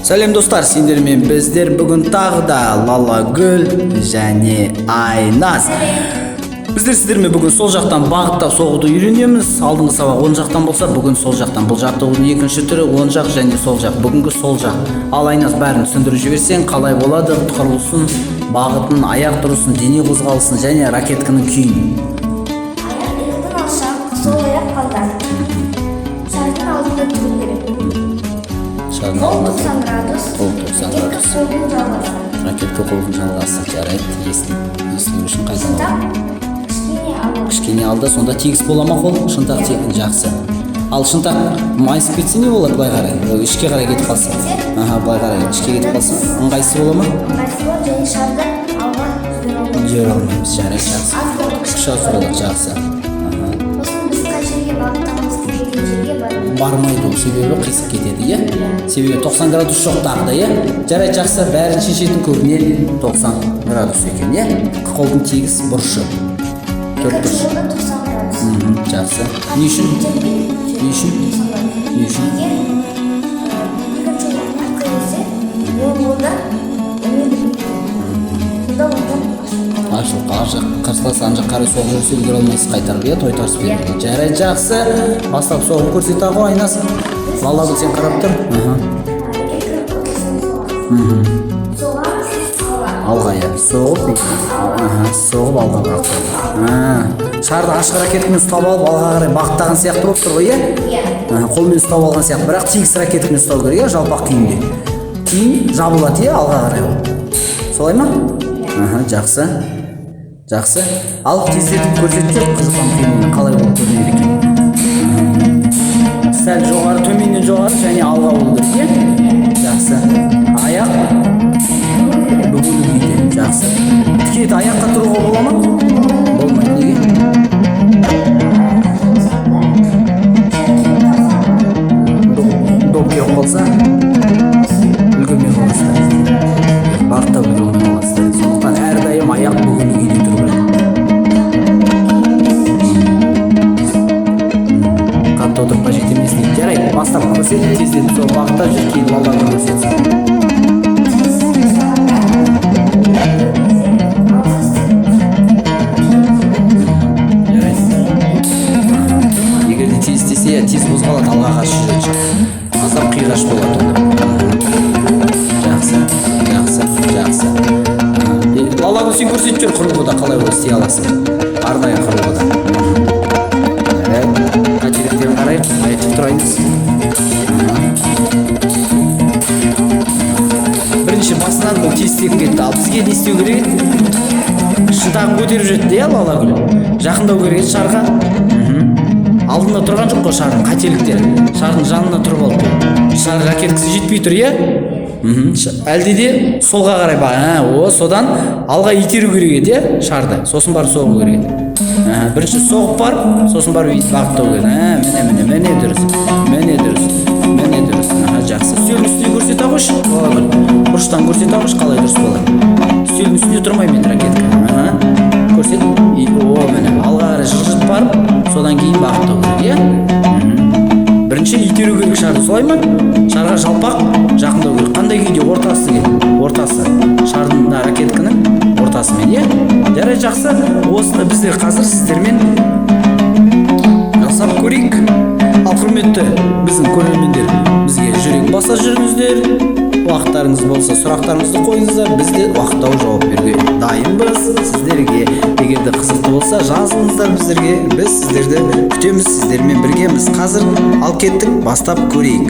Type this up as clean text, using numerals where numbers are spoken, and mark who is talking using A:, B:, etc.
A: Сәлем достар, сендермен біздер бүгін тағы да Лалагүл және Айназ. Біздер сіздермен бүгін сол жақтан бағыттап соғуды үйренеміз. Алдыңғы сабақ оң жақтан болса, бүгін сол жақтан. Бұл жаттығудың екінші түрі оң жақ және сол жақ. Бүгінгі сол жақ. Ал Айназ бәрін түсіндіріп жіберсең, қалай болады? Құрылысын, бағытын, аяқ тұрысын, дене қозғалысын және ракетканың күйін.
B: Аяқтың алшақ, сол аяқ қалдар. Шардың алдында тұру керек. Қол 90 градус.
A: Қол 90 градус.
B: Қолдың жалғасы.
A: Ракетка қолдың жалғасы. Жарайды, естілу үшін қайда?
B: Шынтақ кішкене алды.
A: Кішкене алды, сонда тегіс бола ма қол? Шынтақ тегін жақсы. Ал шынтақ майысып кетсе не болады былай қарай? Ішке қарай кетіп қалса. Былай қарай ішке кетіп қалса. Ыңғайсыз бола ма?
B: Ыңғайсыз болады және шарды алға
A: жібере алмаймыз. Жарайды, жақсы. Кіші болады, жақсы.
B: Сосын біз қай жерге бағыттамыз келген жерге барамыз.
A: Бармайды ол, себебі қисық кетеді, иә? Себебі 90 градус жоқ тағы да, иә? Жарайды, жақсы, бәрін шешетін көбіне 90 градус екен, иә? Қолдың тегіс бұрышы.
B: Екінші жолда 90 градус.
A: Жақсы. Не үшін? Не үшін? Не үшін?
B: Екінші жолда қайырсе, оңғылда
A: қарсылас анжақ қарай соғып жүрсе үлгере алмайсыз, қайтарып, иә, тойтарыс береді. Жарайды, жақсы. Бастап соғып көрсет ағы Айназ. Лалагүл сен қарап тұр. Алға, иә. Соғып алға бақтыр. Шарды ашық ракеткамен ұстап алып, алға қарай бағыттаған сияқты болып тұр ғой, иә? Қолмен ұстап алған сияқты, бірақ тегіс ракеткамен ұстау керек, жалпақ күйінде. Кейін жабылады, иә, алға қарай ол. Солай ма? Жақсы. Жақсы. Алып тездетіп көрсетсе, қызыққан қимылмен қалай болып көрінеді екен. Сәл жоғары, төменнен жоғары және алға болу керек, иә? Жақсы. Аяқ бүгілі күйде. Жақсы. Тікет аяққа тұруға бола ма? Болмайды, неге? Доп кеуіп қалса, үлгермей қаласыздар. Бағыттап үлгермей қаласыздар. Сондықтан әрдайым аяқ бүгілі күйде тұру керек. Қатты отырып қажет емес дейді. Жарайды, бастап көрсет, тездетіп сол бағытта жүр, кейін Лалагүл көрсетсін. Тез қозғалады, алға қарсы жүреді. Аздап қиғаш болады онда. Жақсы. Лалагүл сен көрсетіп жүр құрылғыда қалай ол істей аласың. Арнайы құрылғыда. Қателіктерін қарайық, айтып тұрайыныз. Бірінші басынан бұл тестек кетті. Ал бізге не істеу керек? Шынтағын көтеріп жүрді, иә, Лалагүл? Жақындау керек шарға. Алдында тұрған жоқ қой шардың қателіктері. Шардың жанына тұрып алып. Шар ракеткасы жетпей тұр, иә? Әлде де солға қарай ба. Содан алға итеру керек еді, иә, шарды. Сосын барып соғу керек еді. Бірінші соғып барып, сосын барып бағыттау керек. Міне дұрыс. Жақсы. Үстелдің үстіне көрсет ағыш. Бұрыштан көрсет ағыш, қалай дұрыс болады. Үстелдің үстіне тұрмаймен ракетка. Көрсет. Міне, алға қарай жылжып барып, содан кейін бағыттау керек, иә? Бірінші итеру керек шарды, солай ма? Шарға жалпақ жақындау керек. Қандай күйде? Ортасы керек. Ортасы. Шардың ракетканың ортасымен, иә? Жарайды, жақсы. Осыны біздер қазір сіздермен жасап көрейік. Ал құрметті біздің көрермендер, бізге жүрек баса жүріңіздер. Уақыттарыңыз болса, сұрақтарыңызды қойыңыздар. Біз де уақыттау жауап беруге дайынбыз сіздерге. Егер де қызықты болса, жазылыңыздар біздерге. Біз сіздерді күтеміз, сіздермен біргеміз. Қазір ал кеттік, бастап көрейік.